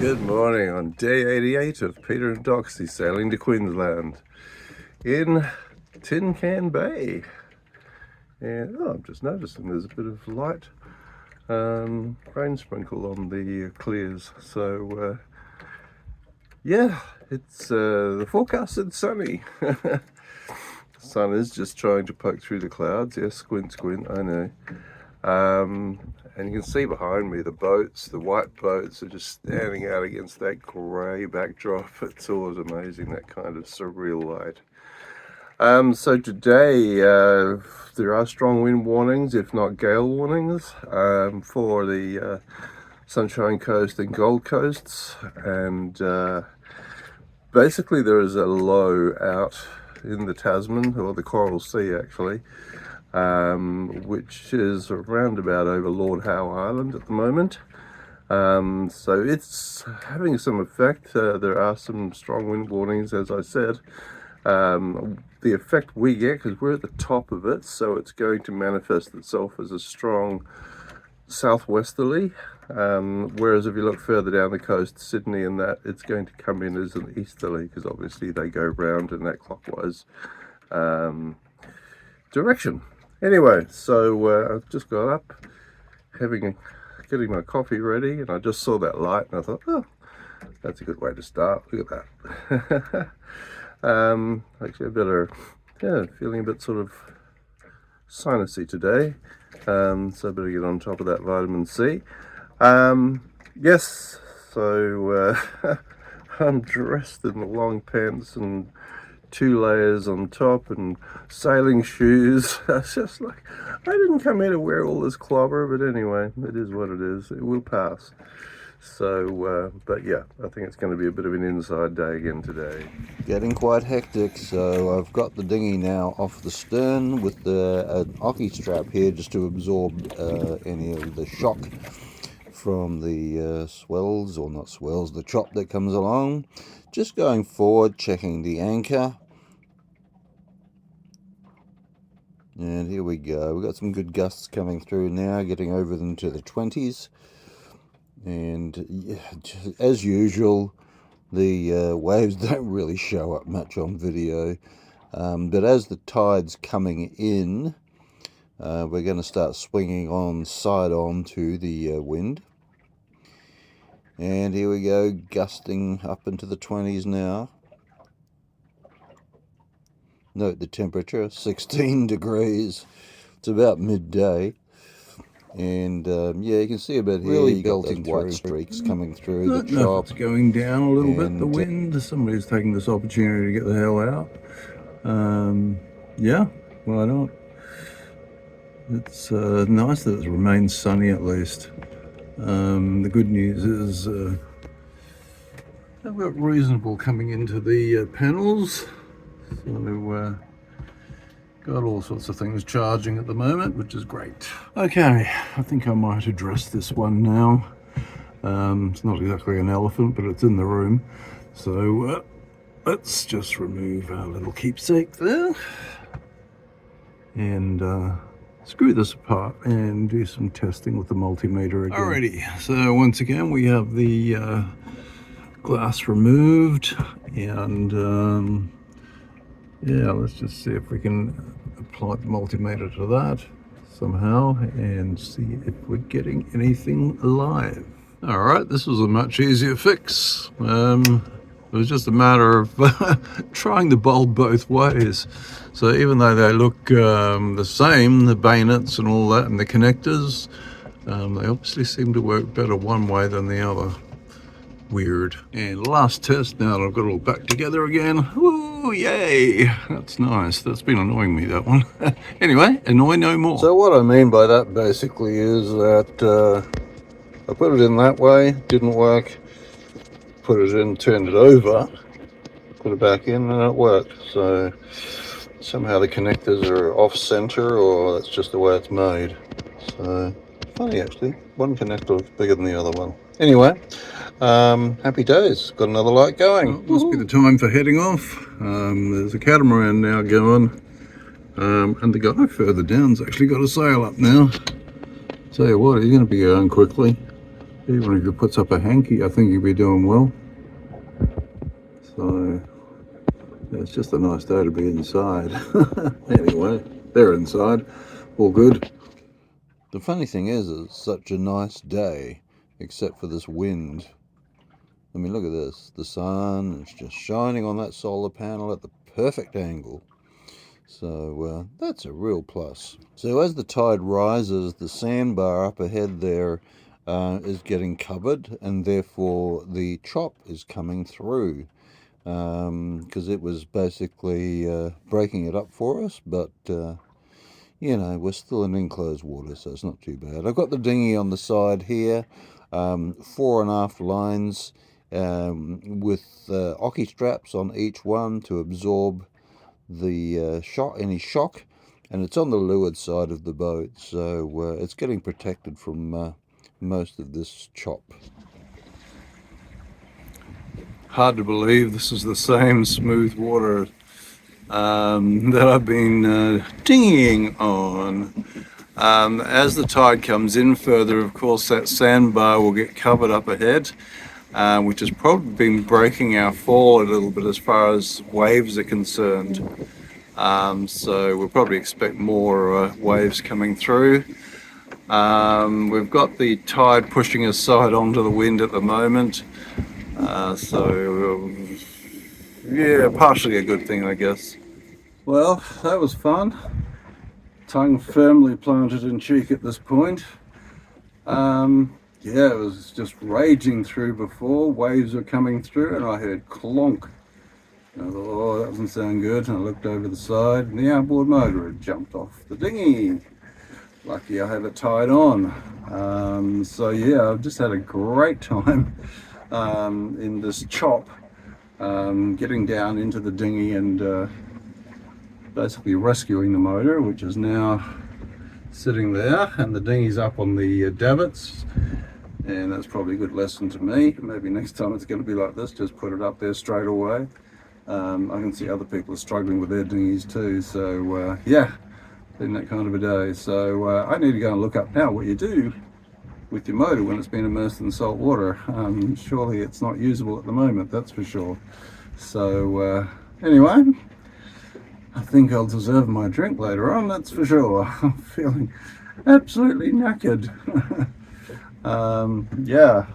Good morning on day 88 of Peter and Doxie sailing to Queensland in Tin Can Bay. And I'm just noticing there's a bit of light rain sprinkle on the clears. So yeah, it's the forecast is sunny. The sun is just trying to poke through the clouds. Yes, squint, squint, I know. And you can see behind me the boats, the white boats are just standing out against that grey backdrop. It's always amazing, that kind of surreal light. So today there are strong wind warnings, if not gale warnings, for the Sunshine Coast and Gold Coasts, and basically there is a low out in the Tasman, or the Coral Sea actually, which is around about over Lord Howe Island at the moment. So it's having some effect. There are some strong wind warnings, as I said. The effect we get, because we're at the top of it, so it's going to manifest itself as a strong southwesterly, whereas if you look further down the coast, Sydney and that, it's going to come in as an easterly, because obviously they go round in that clockwise direction. Anyway, so I've just got up, getting my coffee ready, and I just saw that light and I thought, oh, that's a good way to start. Look at that. Actually, I better, feeling a bit sort of sinusy today, so I better get on top of that vitamin C. Yes, so I'm dressed in the long pants and 2 layers on top and sailing shoes. It's just like, I didn't come here to wear all this clobber, but anyway, it is what it is. It will pass. So, but yeah, I think it's going to be a bit of an inside day again today. Getting quite hectic, so I've got the dinghy now off the stern with an ocky strap here just to absorb any of the shock from the swells, or not swells, the chop that comes along. Just going forward, checking the anchor. And here we go. We've got some good gusts coming through now, getting over them to the 20s. And yeah, as usual, the waves don't really show up much on video. But as the tide's coming in, we're going to start swinging on side on to the wind. And here we go, gusting up into the 20s now. Note the temperature, 16 degrees. It's about midday. And yeah, you can see a bit here, really belting white streaks coming through the chop. It's going down a little bit, the wind. Somebody's taking this opportunity to get the hell out. Yeah, why not? It's nice that it remains sunny at least. The good news is I've got reasonable coming into the panels. So got all sorts of things charging at the moment, which is great. Okay, I think I might address this one now. It's not exactly an elephant, but it's in the room. So let's just remove our little keepsake there and screw this apart and do some testing with the multimeter again. Alrighty, so once again we have the glass removed, and yeah, let's just see if we can apply the multimeter to that somehow and see if we're getting anything alive. All right, this was a much easier fix. It was just a matter of trying the bulb both ways. So even though they look the same, the bayonets and all that and the connectors, they obviously seem to work better one way than the other. Weird. And last test, now that I've got it all back together again. Woo, yay! That's nice. That's been annoying me, that one. Anyway, annoy no more. So what I mean by that basically is that I put it in that way, didn't work. Put it in, turned it over, put it back in, and it worked. So somehow the connectors are off center, or that's just the way it's made. So funny actually, one connector looks bigger than the other one. Anyway, happy days, got another light going. Well, must be the time for heading off. There's a catamaran now going, and the guy further down's actually got a sail up now. Tell you what, he's going to be going quickly. Even if he puts up a hanky, I think he'll be doing well. So yeah, it's just a nice day to be inside. Anyway, they're inside, all good. The funny thing is, it's such a nice day, except for this wind. I mean, look at this. The sun is just shining on that solar panel at the perfect angle. So that's a real plus. So as the tide rises, the sandbar up ahead there is getting covered, and therefore the chop is coming through, because it was basically breaking it up for us, but you know, we're still in enclosed water, so it's not too bad. I've got the dinghy on the side here, fore and aft lines, with ocky straps on each one to absorb the any shock, and it's on the leeward side of the boat, so it's getting protected from most of this chop. Hard to believe this is the same smooth water that I've been dinghying on. As the tide comes in further, of course, that sandbar will get covered up ahead, which has probably been breaking our fall a little bit as far as waves are concerned. So we'll probably expect more waves coming through. We've got the tide pushing us side onto the wind at the moment. So yeah, partially a good thing, I guess. Well, that was fun. Tongue firmly planted in cheek at this point. Yeah, it was just raging through before. Waves were coming through and I heard clonk. I thought, oh, that doesn't sound good. And I looked over the side and the outboard motor had jumped off the dinghy. Lucky I had it tied on. So yeah, I've just had a great time in this chop, getting down into the dinghy and basically rescuing the motor, which is now sitting there, and the dinghy's up on the davits, and that's probably a good lesson to me. Maybe next time it's going to be like this, just put it up there straight away. I can see other people are struggling with their dinghies too, so yeah, been that kind of a day. So I need to go and look up now what you do with your motor when it's been immersed in salt water. Surely it's not usable at the moment, that's for sure. So anyway, I think I'll deserve my drink later on, that's for sure. I'm feeling absolutely knackered. Yeah,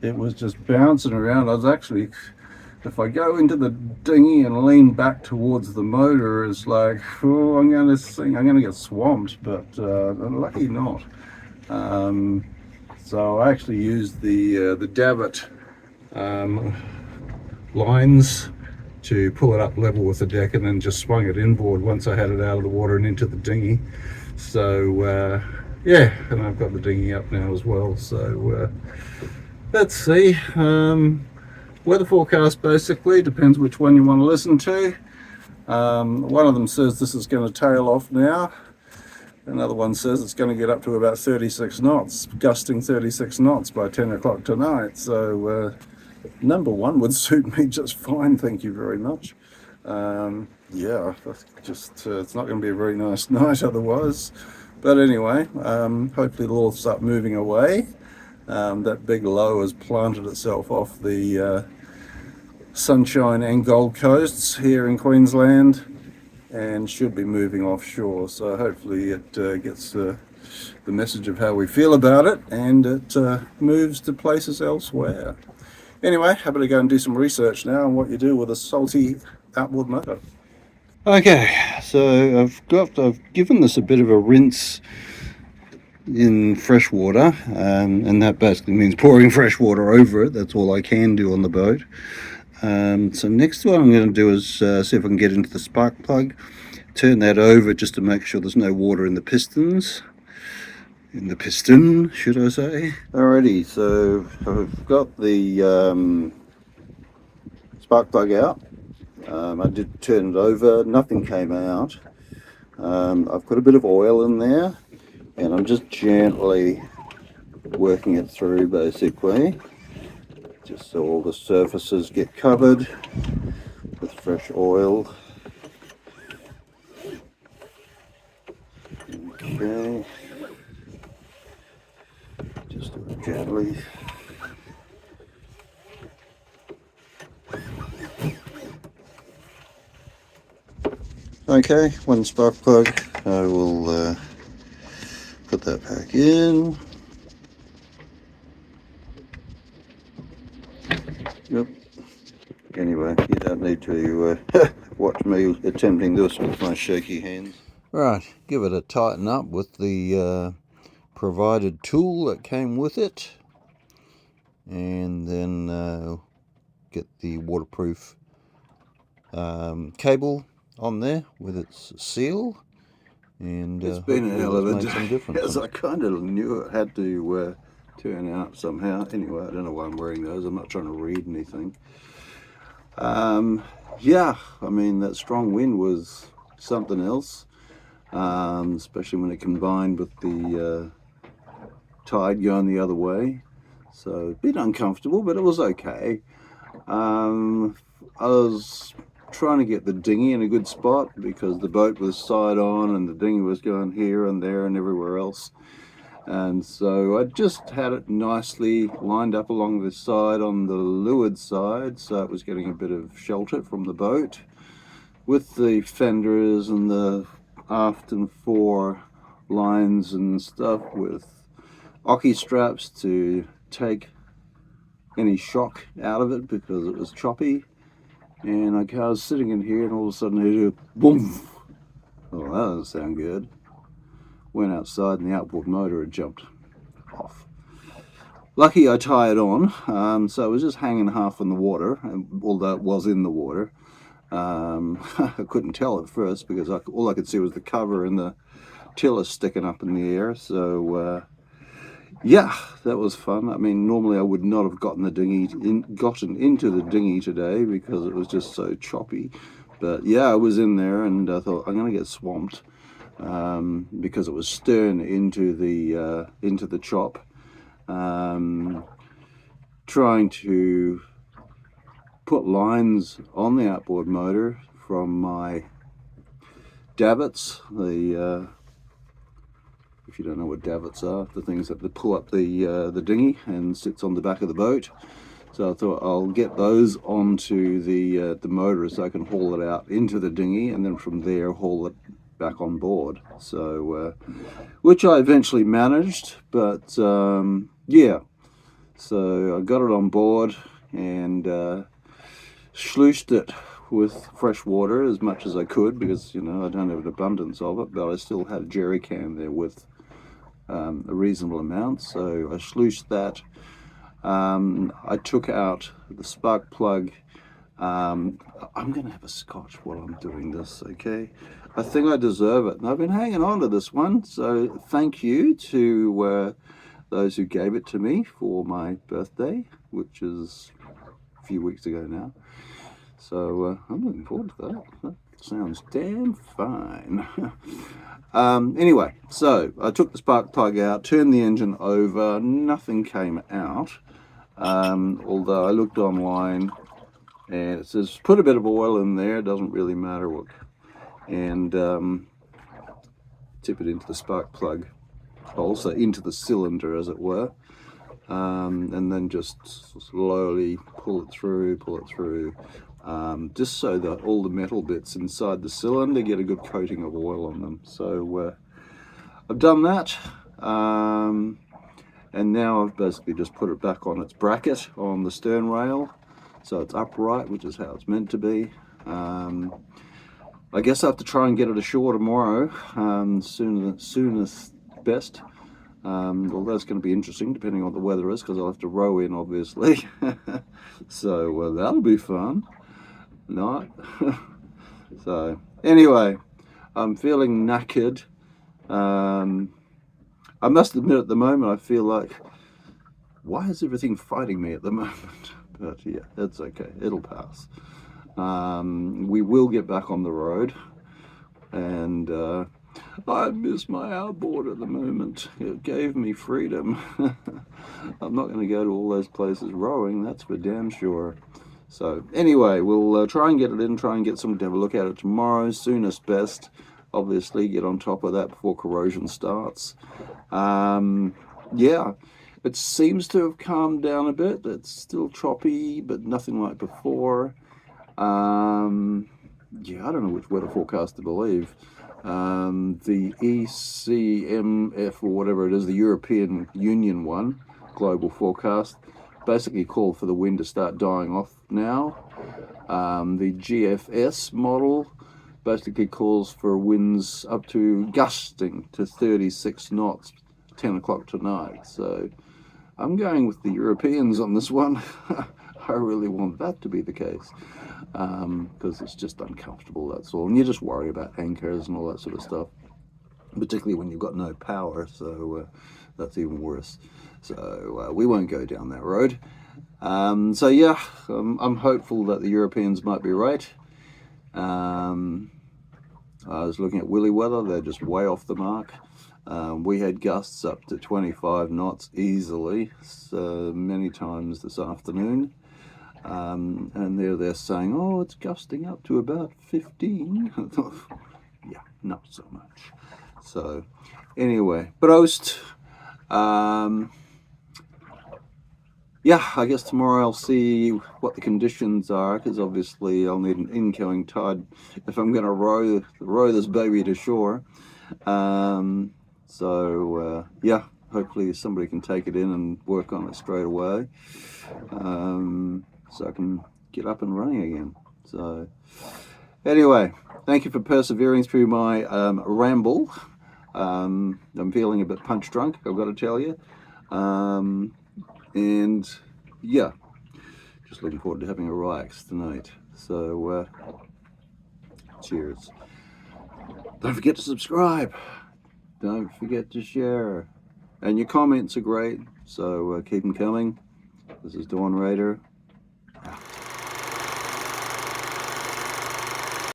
it was just bouncing around. I was actually, if I go into the dinghy and lean back towards the motor, it's like, oh, I'm going to get swamped, but lucky not. So I actually used the davit lines to pull it up level with the deck, and then just swung it inboard once I had it out of the water and into the dinghy. So yeah, and I've got the dinghy up now as well. So let's see. Weather forecast basically depends which one you want to listen to. One of them says this is going to tail off now. Another one says it's going to get up to about 36 knots, gusting 36 knots by 10 o'clock tonight. So number one would suit me just fine, thank you very much. Yeah, just it's not going to be a very nice night otherwise. But anyway, hopefully it'll all start moving away. That big low has planted itself off the Sunshine and Gold Coasts here in Queensland, and should be moving offshore. So hopefully it gets the message of how we feel about it, and it moves to places elsewhere. Anyway, I better go and do some research now on what you do with a salty outboard motor. Okay, so I've given this a bit of a rinse in fresh water, and that basically means pouring fresh water over it. That's all I can do on the boat. So next what I'm going to do is see if I can get into the spark plug, turn that over just to make sure there's no water in the pistons. In the piston, should I say. Alrighty, so I've got the spark plug out. I did turn it over, nothing came out. I've put a bit of oil in there, and I'm just gently working it through basically, just so all the surfaces get covered with fresh oil. Okay, just gently. Okay, one spark plug. I will put that back in. Yep. Anyway, you don't need to watch me attempting this with my shaky hands. Right, give it a tighten up with the provided tool that came with it, and then get the waterproof cable on there with its seal, and it's been a hell of a day, as I kind of knew it had to turn out somehow. Anyway, I don't know why I'm wearing those. I'm not trying to read anything. Yeah, I mean, that strong wind was something else, especially when it combined with the tide going the other way. So a bit uncomfortable, but it was okay. I was trying to get the dinghy in a good spot because the boat was side on and the dinghy was going here and there and everywhere else. And so I just had it nicely lined up along the side on the leeward side, so it was getting a bit of shelter from the boat, with the fenders and the aft and fore lines and stuff with ocky straps to take any shock out of it because it was choppy. And I was sitting in here and all of a sudden it did boom. Oh, that doesn't sound good. Went outside and the outboard motor had jumped off. Lucky I tie it on, so it was just hanging half in the water, although it was in the water. I couldn't tell at first because all I could see was the cover and the tiller sticking up in the air. So yeah, that was fun. I mean, normally I would not have gotten into the dinghy today because it was just so choppy. But yeah, I was in there and I thought I'm going to get swamped because it was stern into the chop. Trying to put lines on the outboard motor from my davits, if you don't know what davits are, the things that pull up the dinghy and sits on the back of the boat. So I thought I'll get those onto the motor so I can haul it out into the dinghy and then from there haul it back on board. So which I eventually managed, but yeah, so I got it on board and sluiced it with fresh water as much as I could because, you know, I don't have an abundance of it, but I still had a jerry can there with a reasonable amount, so I sluiced that. I took out the spark plug. I'm going to have a scotch while I'm doing this, okay? I think I deserve it, and I've been hanging on to this one, so thank you to those who gave it to me for my birthday, which is a few weeks ago now. So I'm looking forward to that. That sounds damn fine. Anyway, so I took the spark plug out, turned the engine over, nothing came out. Although I looked online and it says put a bit of oil in there, it doesn't really matter what, and tip it into the spark plug hole, so into the cylinder as it were, and then just slowly pull it through, just so that all the metal bits inside the cylinder get a good coating of oil on them. So I've done that, and now I've basically just put it back on its bracket on the stern rail, so it's upright, which is how it's meant to be. I guess I have to try and get it ashore tomorrow, soonest best. Although it's going to be interesting depending on what the weather is, because I'll have to row in, obviously. So that'll be fun. Not. So anyway, I'm feeling knackered. I must admit at the moment I feel like, why is everything fighting me at the moment? But yeah, it's okay, it'll pass. We will get back on the road, and I miss my outboard at the moment. It gave me freedom. I'm not going to go to all those places rowing, that's for damn sure. So anyway, we'll try and get it in, try and get someone to have a look at it tomorrow, soonest best. Obviously get on top of that before corrosion starts. Yeah, It seems to have calmed down a bit. It's still choppy, but nothing like before. Yeah, I don't know which weather forecast to believe. The ECMF or whatever it is, the European Union one, global forecast, basically called for the wind to start dying off now. The GFS model basically calls for winds up to gusting to 36 knots, 10 o'clock tonight. So I'm going with the Europeans on this one. I really want that to be the case, because it's just uncomfortable, that's all. And you just worry about anchors and all that sort of stuff, particularly when you've got no power, so that's even worse. So we won't go down that road. So yeah, I'm hopeful that the Europeans might be right. I was looking at Willy weather, they're just way off the mark. We had gusts up to 25 knots easily, so many times this afternoon. And they're saying, oh, it's gusting up to about 15. Yeah, not so much. So anyway, Prost. Yeah, I guess tomorrow I'll see what the conditions are, because obviously I'll need an incoming tide if I'm going to row this baby to shore. Yeah, hopefully somebody can take it in and work on it straight away, so I can get up and running again. So anyway, thank you for persevering through my ramble. I'm feeling a bit punch drunk, I've got to tell you. And yeah, just looking forward to having a relax tonight. So cheers. Don't forget to subscribe. Don't forget to share. And your comments are great, so keep them coming. This is Dawn Raider.